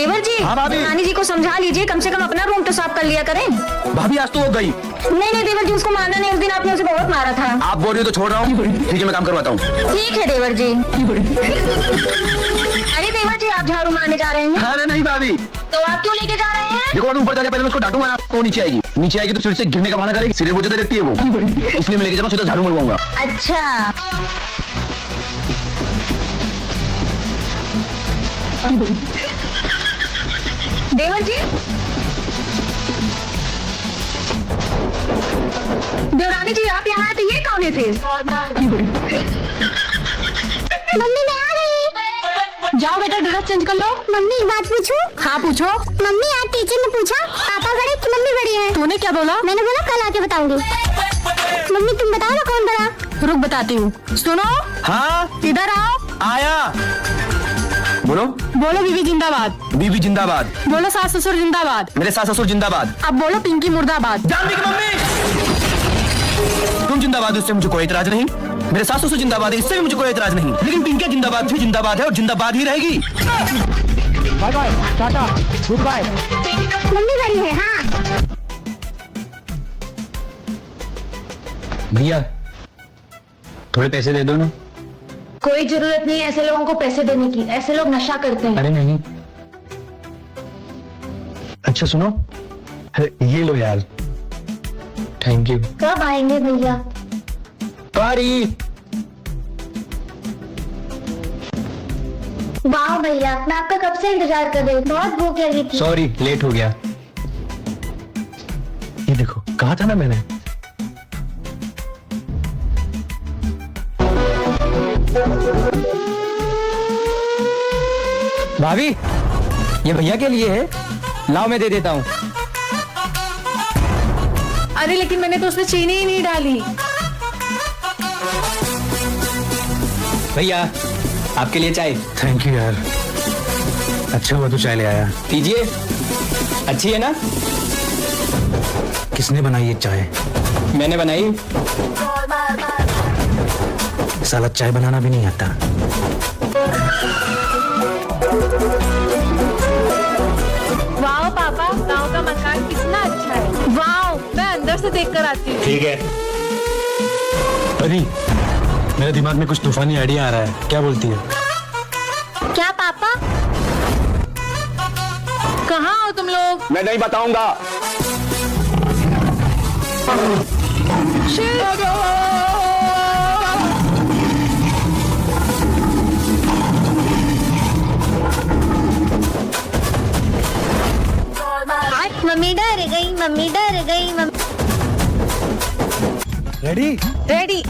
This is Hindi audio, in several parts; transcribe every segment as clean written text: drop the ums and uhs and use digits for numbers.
देवर जी, हाँ भाभी। रानी जी को समझा लीजिए, कम से कम अपना रूम तो साफ कर लिया करें। भाभी आज तो वो गई। नहीं नहीं देवर जी, उसको मारना नहीं, उस दिन आपने उसे बहुत मारा था। आप बोल रही हो तो छोड़ रहा हूँ। ठीक है मैं काम करवाता हूँ। ठीक है देवर जी। अरे देवर जी, आप झाड़ू मारने जा रहे हैं? अरे नहीं भाभी, तो आप क्यों लेके जा रहे हैं? देखो अभी ऊपर जाके पहले मैं उसको डांटूंगा ना, तो नीचे आएगी। नीचे आएगी तो सिर से गिरने का बहाना करेगी, सिरे मुझे देखती है वो, इसलिए मैं लेके जाऊंगा, सीधा झाड़ू मरवाऊंगा। अच्छा देवर जी, देवरानी जी आप यहाँ आए तो ये कौन थे? मम्मी मैं आ गई। जाओ बेटा ड्रेस चेंज कर लो। मम्मी एक बात पूछूं? हाँ पूछो। मम्मी आज टीचर ने पूछा पापा बड़े कि मम्मी बड़ी है? तूने क्या बोला? मैंने बोला कल आके बताऊंगी। मम्मी तुम बताओ ना कौन बड़ा? रुक बताती हूँ। सुनो, हाँ इधर आओ। आया। बोलो। बोलो बीबी जिंदाबाद। बीबी जिंदाबाद। बोलो सास ससुर जिंदाबाद। मेरे सास ससुर जिंदाबाद। अब बोलो पिंकी मुर्दाबाद। जानवी की मम्मी, तुम जिंदाबाद, उससे मुझे कोई एतराज नहीं। मेरे सास ससुर जिंदाबाद है, इससे भी मुझे कोई एतराज नहीं, लेकिन पिंकी जिंदाबाद थी, जिंदाबाद है और जिंदाबाद ही रहेगी। Bye bye, tata, goodbye. Mummy बड़ी है। हाँ भैया थोड़े पैसे दे दो ना। कोई जरूरत नहीं है ऐसे लोगों को पैसे देने की, ऐसे लोग नशा करते हैं। अरे नहीं। अच्छा सुनो, ये लो यार। Thank you. कब आएंगे भैया? पारी। वाह भैया, मैं आपका कब से इंतजार कर रही हूँ, बहुत भूख लगी थी। सॉरी लेट हो गया। ये देखो कहा था ना मैंने। भाभी ये भैया के लिए है, लाओ मैं दे देता हूँ। अरे लेकिन मैंने तो उसमें चीनी ही नहीं डाली। भैया आपके लिए चाय। थैंक यू यार, अच्छा हुआ तू चाय ले आया। पीजिए, अच्छी है ना? किसने बनाई ये चाय? मैंने बनाई। साला चाय बनाना भी नहीं आता। वाह पापा, गांव का मकान कितना अच्छा है। वाह, मैं अंदर से देखकर आती हूँ। ठीक है। अरे मेरे दिमाग में कुछ तूफानी आइडिया आ रहा है, क्या बोलती है? क्या पापा? कहाँ हो तुम लोग? मैं नहीं बताऊंगा। मम्मी डर गई, मम्मी डर गई। रेडी? रेडी।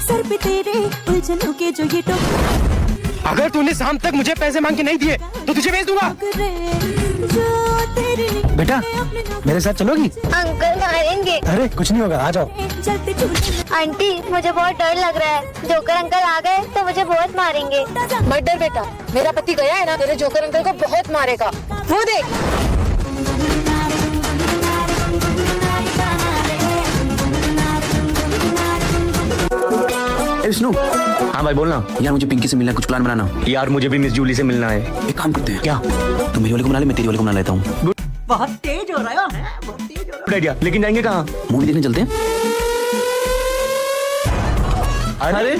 सर पे तेरे उलझनों के जो ये अगर तूने शाम तक मुझे पैसे मांग के नहीं दिए तो तुझे भेज दूंगा। बेटा मेरे साथ चलोगी? अंकल मारेंगे। अरे कुछ नहीं होगा, आ जाओ। चलते आंटी मुझे बहुत डर लग रहा है, जोकर अंकल आ गए तो मुझे बहुत मारेंगे। मत डर बेटा, मेरा पति गया है ना, तेरे जोकर अंकल को बहुत मारेगा। वो देख। विष्णु। हाँ भाई बोलना। यार मुझे पिंकी से मिलना है, कुछ प्लान बनाना। यार मुझे भी मिस जूली से मिलना है। एक काम करते हैं, क्या तुम मेरी वाले को बना ले, मैं तेरी वाले को बना लेता हूँ। बहुत तेज हो रहा है, बहुत तेज हो रहा आइडिया, लेकिन जाएंगे कहाँ? मूवी देखने चलते हैं। अरे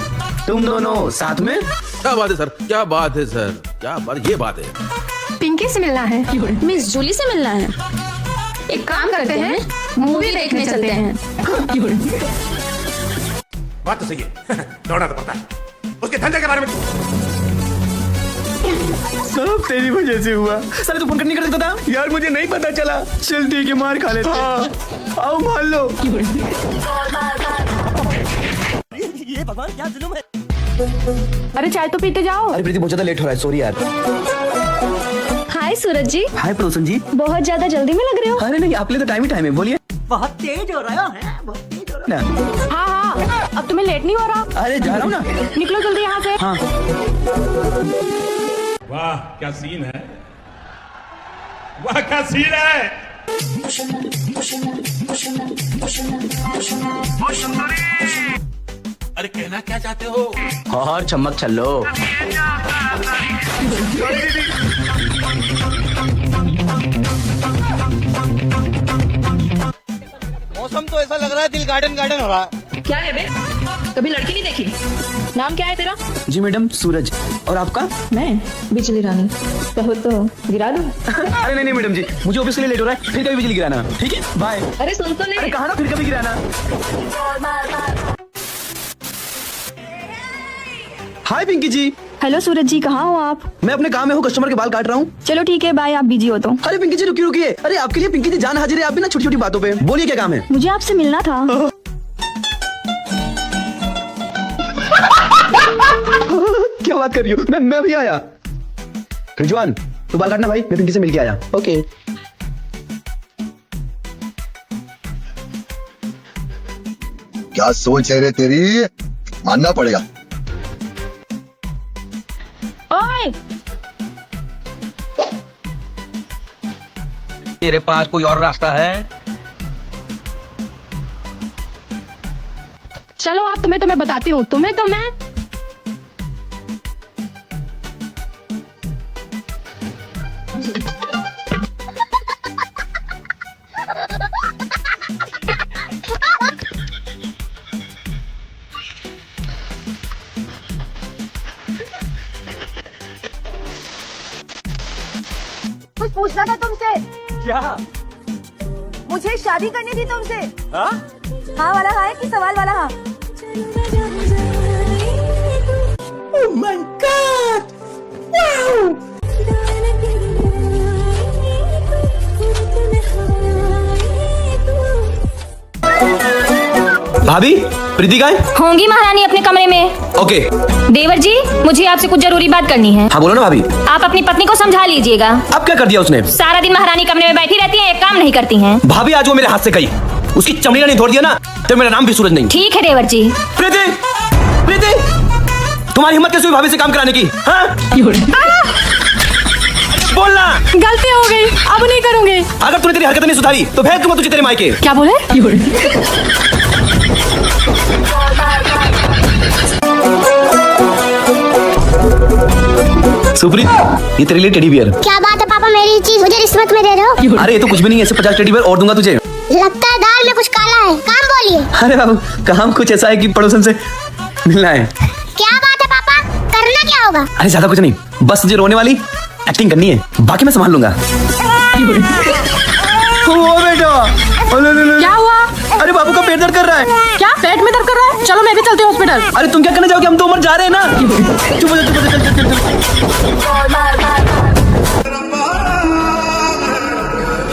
तुम दोनों साथ में? क्या बात है सर, क्या बात है सर, क्या बात, ये बात है। पिंकी से मिलना है, मिस जूली से मिलना है। एक काम करते हैं, मूवी देखने चलते हैं। बात तो सही है। दौड़ना तो पड़ता है, उसके धंधे के बारे में। सब तेरी वजह से हुआ। साले तू फोन करने कर देता था। यार मुझे नहीं पता चला। चल ठीक है, मार खा लेते। आओ मार लो। ये भगवान क्या जुल्म है। अरे चाय तो पीते जाओ। अरे प्रीति बहुत ज्यादा लेट हो रहा है, सॉरी यार। हाय सूरज जी। हाय पड़ोसन जी। बहुत ज्यादा जल्दी में लग रहे हो। अरे नहीं, आपके लिए तो टाइम ही टाइम है, बोलिए बहुत तेज हो रहा है, बहुत तेज हो रहा है। ना। हाँ हाँ, अब तुम्हें लेट नहीं हो रहा? अरे जा रहा हूँ ना। निकलो जल्दी यहाँ से। हाँ। वाह क्या सीन है, वाह क्या सीन है। अरे कहना क्या चाहते हो? और चमक चलो। रहा है, दिल गार्डन गार्डन हो रहा है। क्या है बे? कभी लड़की नहीं देखी? नाम क्या है तेरा? जी मैडम, सूरज। और आपका? मैं बिजली रानी। कहो तो गिरा दूं? अरे नहीं मैडम जी, मुझे ऑफिस के लिए लेट हो रहा है, फिर कभी बिजली गिराना। ठीक है, बाय। अरे सुन तो ले। कहा ना फिर कभी गिराना। हाय पिंकी जी। हेलो सूरज जी, कहाँ हो आप? मैं अपने काम में हूँ, कस्टमर के बाल काट रहा हूँ। चलो ठीक है, बाय। आप बिजी हो तो। अरे पिंकी जी रुकिए। अरे आपके लिए पिंकी जी जान हाजिर है, आप भी ना छोटी छोटी बातों पे। बोलिए क्या काम है? मुझे आपसे मिलना था। क्या बात कर रही हो? मैं भी आया। रिजवान तू बाल काटना भाई, मैं पिंकी से मिलके आया। ओके। क्या सोच है रे तेरी, मानना पड़ेगा। ओए, तेरे पास कोई और रास्ता है? चलो आप तुम्हें तो मैं बताती हूँ। तुम्हें तो मैं कुछ पूछना था तुमसे। क्या? मुझे शादी करनी थी तुमसे। हाँ वाला हाँ है कि सवाल वाला हाँ? Oh my God! Wow! भाभी प्रीति का है? होंगी महारानी अपने कमरे में। ओके। देवर जी, मुझे आपसे कुछ जरूरी बात करनी है। हाँ बोलो ना भाभी। आप अपनी पत्नी को समझा लीजिएगा। अब क्या कर दिया उसने? सारा दिन महारानी कमरे में बैठी रहती है, एक काम नहीं करती हैं। भाभी आज वो मेरे हाथ से गई, उसकी चमड़ी नहीं तोड़ दिया ना तो मेरा नाम भी सूरज नहीं। ठीक है देवर जी। प्रीति, प्रीति तुम्हारी हिम्मत कैसे हुई भाभी से काम कराने की? हाँ? बोलना। गलती हो गई, अब नहीं करूँगी। अगर तूने तेरी हरकत नहीं सुधारी तो भेज दूंगा तुझे तेरे मायके। क्या बोले? सुप्रीत, ये तेरे लिए टेडी बियर। क्या बात है पापा, मेरी चीज मुझे रिश्वत में दे रहे हो? अरे ये तो कुछ भी नहीं है, 50 टेडी बियर और दूंगा तुझे। लगता है दाल में कुछ काला है, काम बोलिए। अरे बाबू काम कुछ ऐसा है कि पड़ोसन से मिलना है। क्या बात है पापा, करना क्या होगा? अरे ज्यादा कुछ नहीं, बस तुझे रोने वाली एक्टिंग करनी है, बाकी मैं संभाल लूंगा। ओ बेटा, क्या हुआ? अरे बाबू का पेट दर्द कर रहा है। क्या पेट में दर्द कर रहा है? चलो मैं भी चलती हूँ हॉस्पिटल। अरे तुम क्या करने जाओगे, हम तो उमर जा रहे हैं ना। चुप हो जा, चुप हो जा, चल।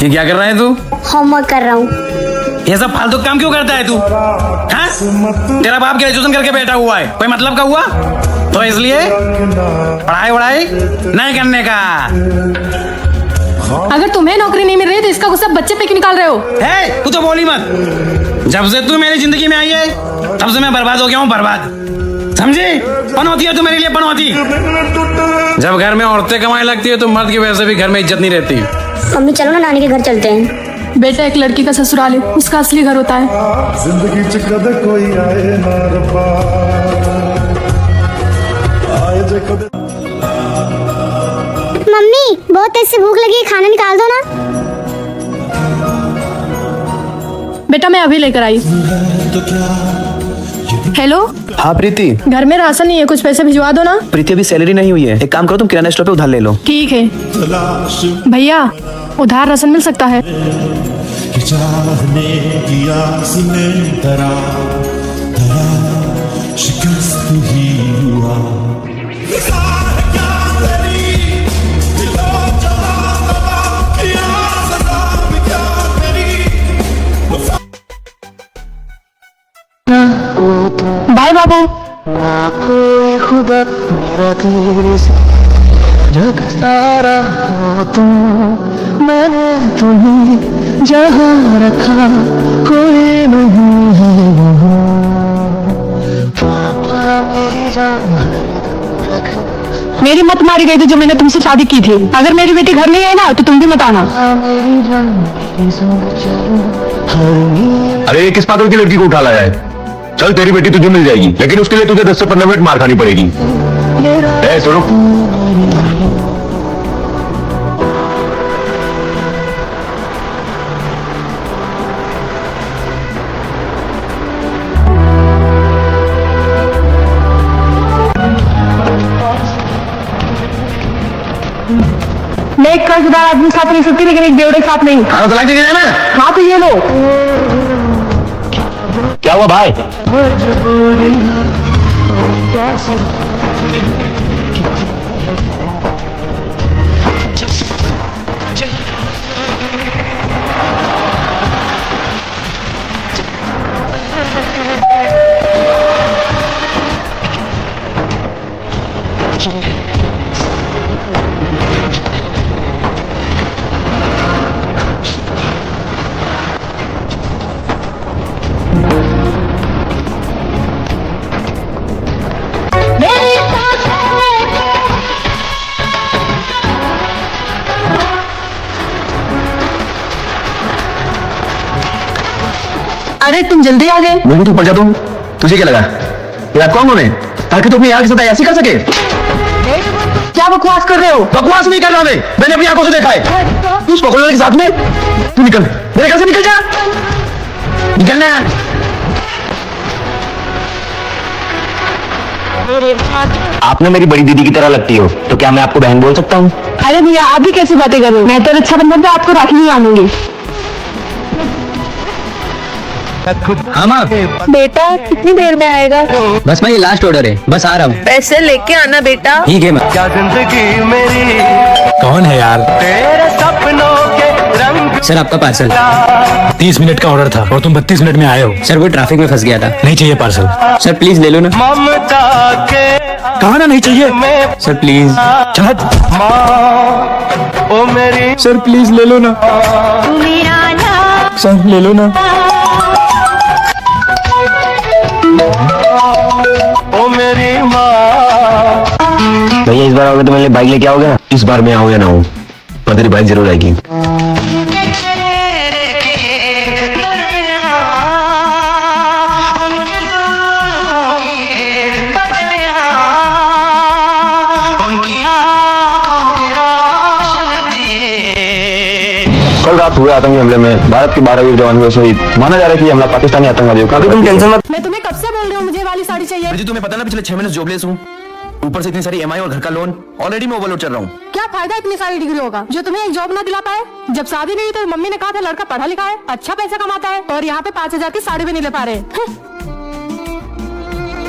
ये क्या कर रहा है तू? होमवर्क कर रहा हूँ। ये सब फालतू काम क्यों करता है तू? हाँ? तेरा बाप ग्रेजुएशन करके बैठा हुआ है, कोई मतलब का हुआ? तो इसलिए पढ़ाई वढ़ाई नहीं करने का। अगर तुम्हें नौकरी नहीं मिल रही तो इसका गुस्सा बच्चे पे क्यों निकाल रहे हो? है तू तो बोली मत। जब से तू मेरी जिंदगी में आई है तब से मैं बर्बाद हो गया हूँ, बर्बाद। समझी? पनौती है तू मेरे लिए, पनौती। जब घर में औरतें कमाने लगती है तो मर्द की वजह से भी घर में इज्जत नहीं रहती। मम्मी चलो ना नानी के घर चलते हैं। बेटा एक लड़की का ससुराल है, उसका असली घर होता है। जिंदगी च कदे कोई आए ना रब्बा, आए जे कदे। मम्मी बहुत तेज से भूख लगी है, खाना निकाल दो ना। बेटा मैं अभी लेकर आई। हेलो। हाँ प्रीति। घर में राशन नहीं है, कुछ पैसे भिजवा दो ना। प्रीति अभी सैलरी नहीं हुई है, एक काम करो तुम किराना स्टोर पे उधार ले लो। ठीक है भैया, उधार राशन मिल सकता है? चाहने की आस में दरा शिकस्त ही हुआ। बाय बाबू। खुदा मेरा तेरे से जग सारा हो तुम, मैंने तुम्हें जहाँ रखा कोई नहीं है वहाँ। पापा मेरी जान मेरी मत मारी गई थी जो मैंने तुमसे शादी की थी। अगर मेरी बेटी घर नहीं आई ना तो तुम भी मत आना। मेरी जान मेरी सोच हर अरे ये किस पागल की लड़की को उठा लाया है? चल तेरी बेटी तुझे मिल जाएगी, लेकिन उसके लिए तुझे 10 से 15 मिनट मार खानी पड़ेगी। ए सुनो, मैं एक कर्जदार आदमी साथ नहीं सकती, लेकिन एक बेवड़े साथ नहीं। खाना तलाक दे देना। हाँ तो ये लो। क्या हुआ भाई? अरे तुम जल्दी आ गए। मैं भी तो ऊपर जाता हूँ, तुझे क्या लगा यार कौन है ताकि तू अपनी यार के साथ ऐसी कर सके? क्या बकवास कर रहे हो? बकवास नहीं कर रहा मैंने अपनी आंखों से देखा है। तू उस पकड़ने के साथ में तू निकल, मेरे घर से निकल जा, निकलना। आपने मेरी बड़ी दीदी की तरह लगती हो, तो क्या मैं आपको बहन बोल सकता हूँ? अरे भैया आप भी कैसी बातें कर रहे हो? मैं तो रक्षाबंधन पे आपको राखी नहीं बांधूंगी। हाँ माँ। बेटा कितनी देर में आएगा? बस मैं ये लास्ट ऑर्डर है, बस आ रहा हूँ। पैसे लेके आना बेटा। ठीक है माँ। क्या जिंदगी मेरी कौन है यार? तेरे सपनों के रंग। सर आपका पार्सल। 30 मिनट का ऑर्डर था और तुम 32 मिनट में आए हो। सर वो ट्रैफिक में फंस गया था। नहीं चाहिए पार्सल। सर प्लीज ले लो ना। ममता के कहा ना नहीं चाहिए। Sir please. चल ओ मेरी सर प्लीज ले लो ना। सर ले लो ना। ओ मेरी माँ। भैया इस बार आओगे तो मेरे लिए बाइक लेके आओगे ना? इस बार मैं आऊँ या ना आऊँ, पर तेरी बाइक जरूर आएगी। कल रात हुए आतंकी हमले में भारत के 12 वीर जवान हुए शहीद। माना जा रहा है कि हमला पाकिस्तानी आतंकवादियों का। तुम टेंशन मत। मैं तुम्हें कब से बोल रही हूँ मुझे वाली साड़ी चाहिए। जी तुम्हें पता ना पिछले 6 महीने से जॉबलेस हूँ, ऊपर से इतनी सारी EMI और घर का लोन, ऑलरेडी मैं ओवरलोड चल रहा हूँ। क्या फायदा इतनी सारी डिग्रियों का जो तुम्हें एक जॉब ना दिला पाए? जब शादी नहीं हुई तो मम्मी ने कहा था लड़का पढ़ा लिखा है, अच्छा पैसा कमाता है, और यहाँ पे 5,000 की साड़ी भी नहीं ले पा रहे।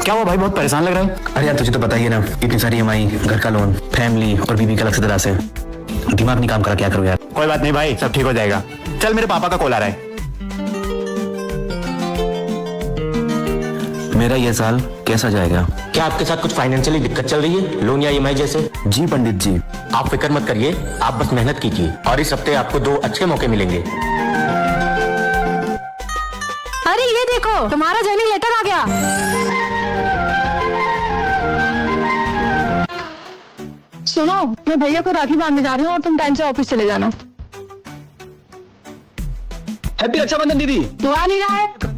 क्या हुआ भाई, बहुत परेशान लग रहा है। अरे यार तुझे तो पता ही है ना, इतनी सारी EMI, घर का लोन, फैमिली और बीबी का अलग से तरह से दिमाग नहीं काम करा, क्या करूँ यार। कोई बात नहीं भाई, सब ठीक हो जाएगा। चल मेरे पापा का कॉल आ रहा है। मेरा ये साल कैसा जाएगा? क्या आपके साथ कुछ फाइनेंशियली दिक्कत चल रही है, लोन या EMI जैसे? जी पंडित जी। आप फिक्र मत करिए, आप बस मेहनत कीजिए और इस हफ्ते आपको 2 अच्छे मौके मिलेंगे। अरे ये देखो तुम्हारा जॉइनिंग लेटर आ गया। सुनो मैं भैया को राखी बांधने जा रही हूँ और तुम टाइम से ऑफिस चले जाना। हैप्पी रक्षाबंधन दीदी। तू आ नहीं रहा है?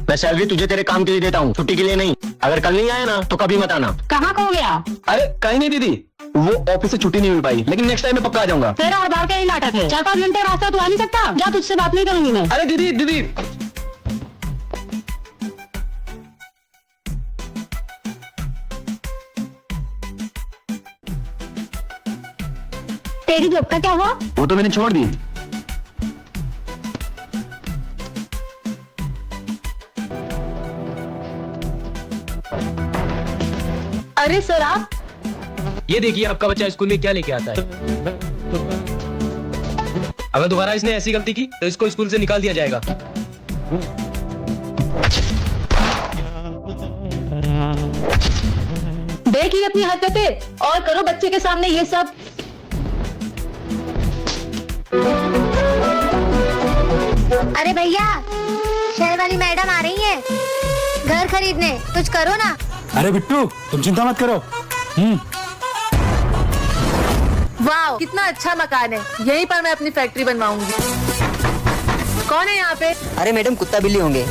मैं सैलरी तुझे तेरे काम के लिए देता हूँ, छुट्टी के लिए नहीं। अगर कल नहीं आया ना तो कभी मत आना। कहाँ खो गया? अरे कहीं नहीं दीदी, वो ऑफिस से छुट्टी नहीं मिल पाई, लेकिन नेक्स्ट टाइम मैं पक्का आ जाऊंगा। तेरा हर बार का ही नाटक है। 4-5 घंटे रास्ता तू आ नहीं सकता? जा तुझसे बात नहीं करूंगी मैं। अरे दीदी दीदी। तेरी जॉब का क्या हुआ? वो तो मैंने छोड़ दी। अरे सर आप ये देखिए आपका बच्चा स्कूल में क्या लेके आता है। अगर दोबारा इसने ऐसी गलती की तो इसको स्कूल से निकाल दिया जाएगा। देखिए अपनी हरकतें और करो बच्चे के सामने ये सब। अरे भैया शहर वाली मैडम आ रही है घर खरीदने, कुछ करो ना। अरे बिट्टू तुम चिंता मत करो। वाह कितना अच्छा मकान है, यहीं पर मैं अपनी फैक्ट्री बनवाऊंगी। कौन है यहाँ पे? अरे मैडम कुत्ता बिल्ली होंगे।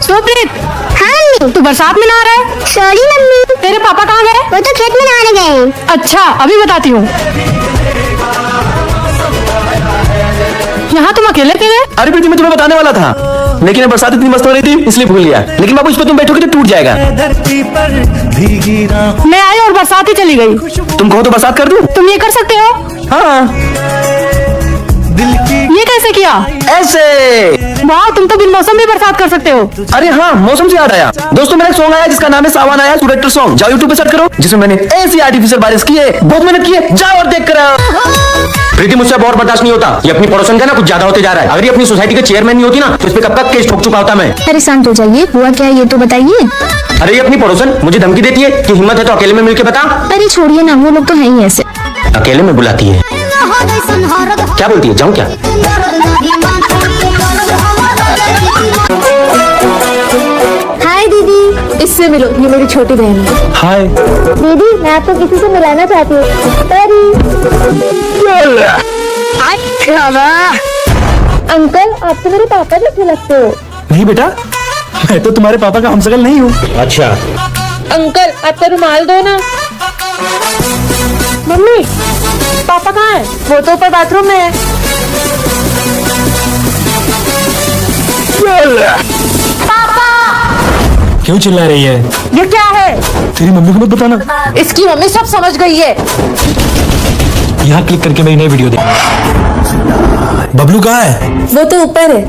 सुप्रीत हाँ तू बरसात में नहा रहा है? Sorry mummy. तेरे पापा कहाँ गए? वो तो खेत में नहाने गए। अच्छा अभी बताती हूँ। यहाँ तुम अकेले थे? अरे प्रीति मैं तुम्हें बताने वाला था, लेकिन बरसात इतनी मस्त हो रही थी इसलिए भूल गया। लेकिन बाबू इस पर तुम बैठोगे तो टूट जाएगा। मैं आई और बरसात ही चली गई। तुम कहो तो बरसात कर दूं? तुम ये कर सकते हो? हाँ। ये कैसे किया? ऐसे। वाह, तुम तो बिन मौसम भी बरसात कर सकते हो। अरे हाँ, मौसम से याद आया दोस्तों, मेरा एक सॉन्ग आया जिसका नाम है सावन आया सुरेटर सॉन्ग। जाओ यूट्यूब पे सर्च करो, जिसमें मैंने ऐसी आर्टिफिशियल बारिश की है, बहुत मेहनत की है, जाओ और देख कर आओ। प्रीति मुझसे बहुत बर्दाश्त नहीं होता, ये अपनी पड़ोसन का ना कुछ ज्यादा होते जा रहा है। अगर ये अपनी सोसाइटी के चेयरमैन नहीं होती ना तो इस पे कब तक केस ठोक चुका होता मैं। अरे शांत हो जाइए, हुआ क्या है ये तो बताइए। अरे ये अपनी पड़ोसन मुझे धमकी देती है कि हिम्मत है तो अकेले में मिलके बता। अरे छोड़िए ना, वो लोग तो है ही ऐसे। अकेले में बुलाती है, क्या बोलती है, जाऊं क्या? हाय दीदी, इससे मिलो, ये मेरी छोटी बहन है। हाय दीदी, मैं आपको किसी से मिलाना चाहती हूँ। अंकल, आप तो मेरे पापा जैसे लगते हो। नहीं बेटा, मैं तो तुम्हारे पापा का हमशक्ल नहीं हूँ। अच्छा, अंकल आपका रुमाल दो ना। मम्मी, पापा कहाँ है? वो तो ऊपर बाथरूम में है। क्यों चिल्ला रही है? ये क्या है? तेरी मम्मी को मत बताना। इसकी मम्मी सब समझ गई है। यहाँ क्लिक करके मेरी नई वीडियो देख। बबलू कहाँ है? वो तो ऊपर है।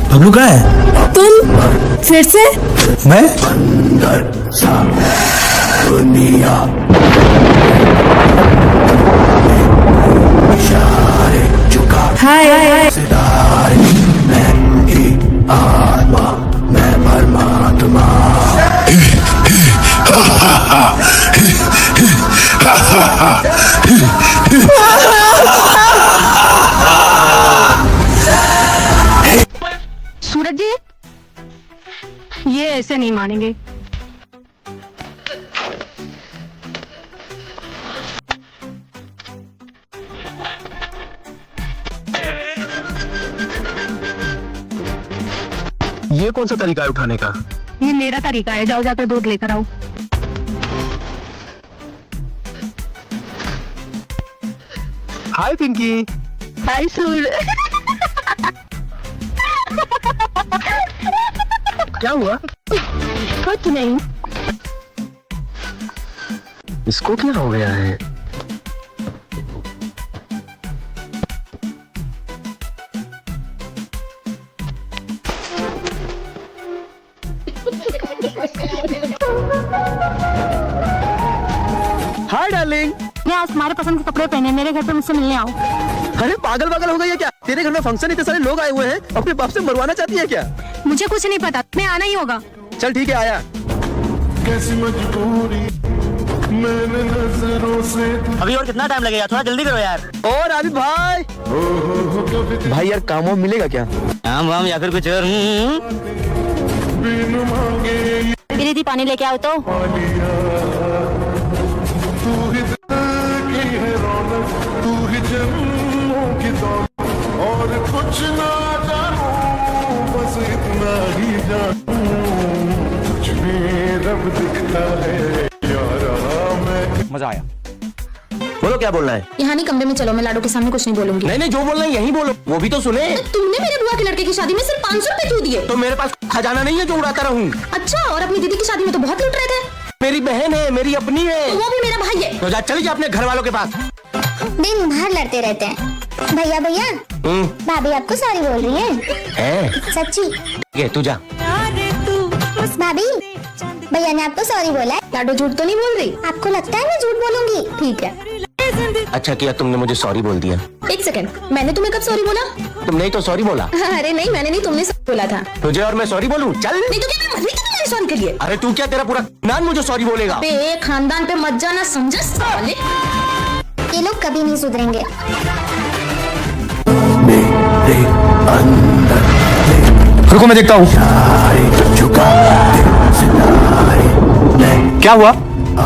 बबलू कहाँ है? तुम फिर से? मैं? हाय। सूरज जी, ये ऐसे नहीं मानेंगे। ये कौन सा तरीका है उठाने का? ये मेरा तरीका है, जाओ जाकर दूध लेकर आओ। हाय पिंकी। हाय सूरज। क्या हुआ? कुछ नहीं। इसको क्या हो गया है? Hi darling. मैं आज तुम्हारे पसंद के कपड़े पहने मेरे घर पे मुझसे मिलने आओ। अरे पागल पागल हो गई है क्या? तेरे घर में फंक्शन, इतने सारे लोग आए हुए हैं, अपने बाप से मरवाना चाहती है क्या? मुझे कुछ नहीं पता, मैं आना ही होगा। चल ठीक है, आया। अभी और कितना टाइम लगेगा, थोड़ा जल्दी करो यार। और आबिद भाई, भाई यार काम वाम मिलेगा क्या? काम वाम या फिर कुछ और? दीदी पानी लेके आओ तो। मजा आया। बोलो क्या बोलना है? यहाँ नहीं, कमरे में चलो, मैं लाडो के सामने कुछ नहीं बोलूंगी। नहीं, जो बोलना है यही बोलो, वो भी तो सुने। तुमने मेरे बुआ के लड़के की शादी में सिर्फ 500 रुपए क्यों दिए? तो मेरे पास खजाना नहीं है जो उड़ाता रहूं। अच्छा, और अपनी दीदी की शादी में तो बहुत लूट रहे थे। मेरी बहन है, मेरी अपनी है। तो वो भी मेरा भाई है। तो जा, चली जा अपने घर वालों के पास। दिन भर लड़ते रहते हैं। भैया भैया, भाभी आपको सॉरी बोल रही है। सच्ची? तू जा। भाभी, भैया ने आपको सॉरी बोला है। लाडो झूठ तो नहीं बोल रही? आपको लगता है मैं झूठ बोलूंगी? ठीक है। अच्छा किया तुमने मुझे सॉरी बोल दिया। एक सेकंड, मैंने तुम्हें कब सॉरी बोला? तुमने ही तो सॉरी बोला। अरे नहीं, मैंने नहीं, तुमने बोला था। तुझे और मैं सॉरी बोलूं? चल। नहीं तो क्या मैं मर गई थी तुम्हारे सॉरी के लिए? अरे तू क्या, तेरा पूरा खानदान मुझे सॉरी बोलेगा। बे खानदान पे मत जाना, समझा साले? ये लोग कभी नहीं सुधरेंगे। रुको मैं देखता हूँ। क्या हुआ?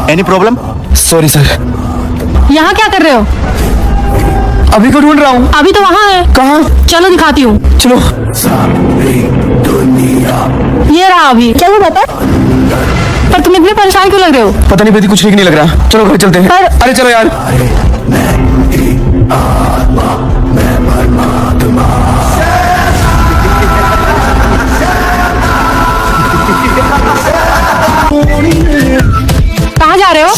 Any problem? Sorry sir. यहाँ क्या कर रहे हो? अभी को ढूंढ रहा हूँ। अभी तो वहाँ है। कहाँ? चलो दिखाती हूँ। चलो। ये रहा अभी। क्या हुआ पापा? पर तुम इतने परेशान क्यों लग रहे हो? पता नहीं बेटी, कुछ ठीक नहीं लग रहा। चलो घर चलते हैं। अरे चलो यार। कहाँ जा रहे हो?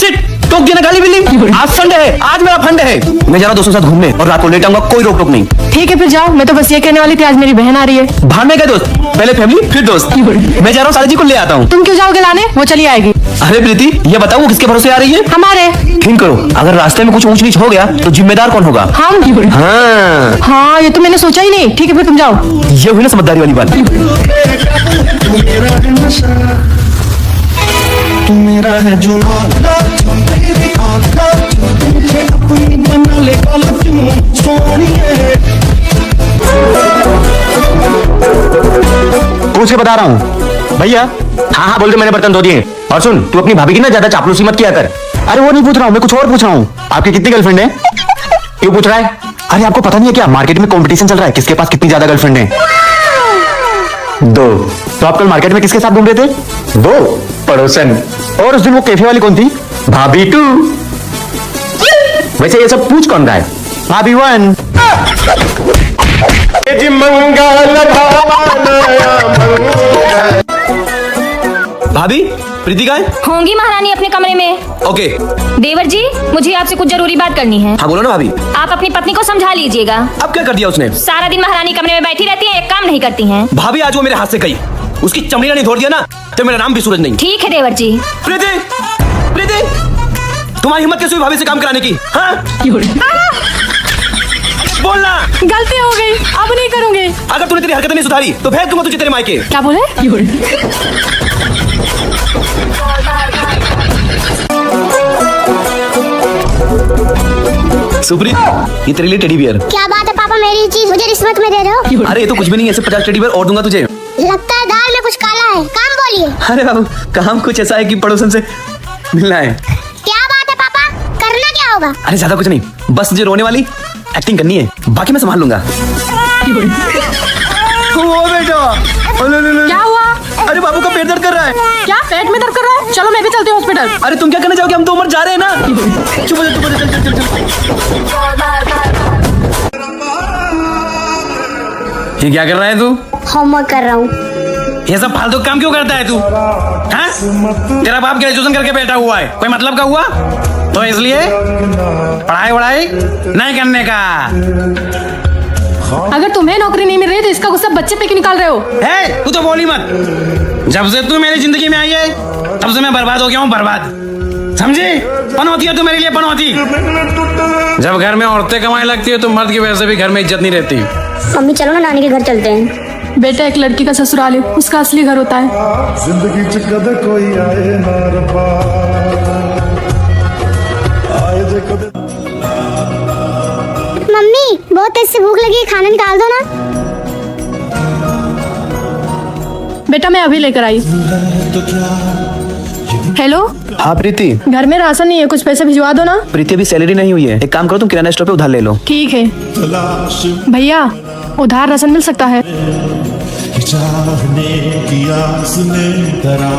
टोक दिया ना गाली बिल्ली। आज संडे है, आज मेरा फंड है। मैं जा रहा हूँ दोस्तों के साथ घूमने और रात को लेट आऊंगा, कोई रोक टोक नहीं। ठीक है फिर जाओ, मैं तो बस ये कहने वाली थी आज मेरी बहन आ रही है। बाहर में गए दोस्त, पहले फैमिली फिर दोस्त। मैं जा रहा हूँ साली जी को ले आता हूँ। तुम क्यों जाओगे लाने? वो चली आएगी। अरे प्रीति, ये बताओ वो किसके भरोसे आ रही है? हमारे। थिंक करो, अगर रास्ते में कुछ ऊंच नीच हो गया तो जिम्मेदार कौन होगा? हम। हाँ हाँ, ये तो मैंने सोचा ही नहीं। ठीक है फिर तुम जाओ। ये हुई ना समझदारी वाली बात। मेरा है पूछ के बता रहा हूँ भैया। हाँ हाँ बोल दे, मैंने बर्तन धो दिए। और सुन, तू अपनी भाभी की ना ज्यादा चापलूसी मत किया कर। अरे वो नहीं पूछ रहा हूँ, मैं कुछ और पूछ रहा हूँ। आपकी कितनी गर्लफ्रेंड है? क्यों पूछ रहा है? अरे आपको पता नहीं है क्या, मार्केट में कंपटीशन चल रहा है किसके पास कितनी ज्यादा गर्लफ्रेंड है। 2। तो आप कल मार्केट में किसके साथ घूम रहे थे? 2 पड़ोसन। और उस दिन वो कैफे वाली कौन थी? भाभी 2। वैसे ये सब पूछ कौन रहा है? भाभी 1। भाभी, प्रीति का है? होंगी महारानी अपने कमरे में। ओके। देवर जी, मुझे आपसे कुछ जरूरी बात करनी है। हाँ बोलो ना भाभी। आप अपनी पत्नी को समझा लीजिएगा। अब क्या कर दिया उसने? सारा दिन महारानी कमरे में बैठी रहती है, एक काम नहीं करती हैं। भाभी आज वो मेरे हाथ से गई, उसकी चमड़ी नहीं धोड़ दिया ना तो मेरा नाम भी सूरज नहीं। ठीक है देवर जी। प्रीति, प्रीति, तुम्हारी हिम्मत कैसे हुई भाभी से काम कराने की? हाँ? बोलना। गलती हो गई, अब नहीं करूँगी। अगर तूने तेरी हरकतें नहीं सुधारी तो भेज दूंगा तुझे तेरे मायके। क्या बोले? सुप्रीत, ये तेरे लिए टेडी बियर। क्या बात है पापा, मेरी चीज मुझे रिश्वत में दे रहे हो? अरे ये तो कुछ भी नहीं है, ऐसे 50 टेडी बियर और दूंगा तुझे। लगता है दाल में कुछ काला है, काम बोलिए। अरे बाबू, काम कुछ ऐसा है कि पड़ोसन से मिलना है। क्या बात है पापा, करना क्या होगा? अरे ज्यादा कुछ नहीं, बस मुझे रोने वाली एक्टिंग करनी है, बाकी मैं संभाल लूंगा। ओ बेटा, क्या हुआ? अरे बाबू का पेट दर्द कर रहा है। क्या पेट में दर्द कर रहा है? चलो मैं भी चलती हूँ हॉस्पिटल। अरे तुम क्या करने जाओगे, हम तो उमर जा रहे हैं ना। चुप हो जा, चुप हो जा, चल चल चल। ये क्या कर रहा है तू? होमवर्क कर रहा हूँ। ये सब फालतू काम क्यों करता है तू? हाँ? तेरा बाप ग्रेजुएशन करके बैठा हुआ है, कोई मतलब का हुआ? तो इसलिए पढ़ाई वढ़ाई नहीं करने का। अगर तुम्हें नौकरी नहीं मिल रही तो इसका गुस्सा बच्चे पे क्यों निकाल रहे हो? है, तू तो बोली मत। जब से तू मेरी जिंदगी में आई है तब से मैं बर्बाद हो गया हूँ, बर्बाद। समझी? पनौती है तू मेरे लिए, पनौती। जब घर में औरतें कमाने लगती है तो मर्द की वजह से भी घर में इज्जत नहीं रहती। मम्मी चलो ना नानी के घर चलते हैं। बेटा, एक लड़की का ससुराल है, उसका असली घर होता है। जिंदगी च कदे कोई आए ना रब्बा, आए जे कदे। मम्मी बहुत तेज से भूख लगी है, खाना निकाल दो ना। बेटा मैं अभी लेकर आई। हेलो। हाँ प्रीति, घर में राशन नहीं है, कुछ पैसे भिजवा दो ना। प्रीति अभी सैलरी नहीं हुई है, एक काम करो तुम किराना स्टोर पे उधार ले लो। ठीक है भैया, उधार राशन मिल सकता है? चाहने की आस ने धरा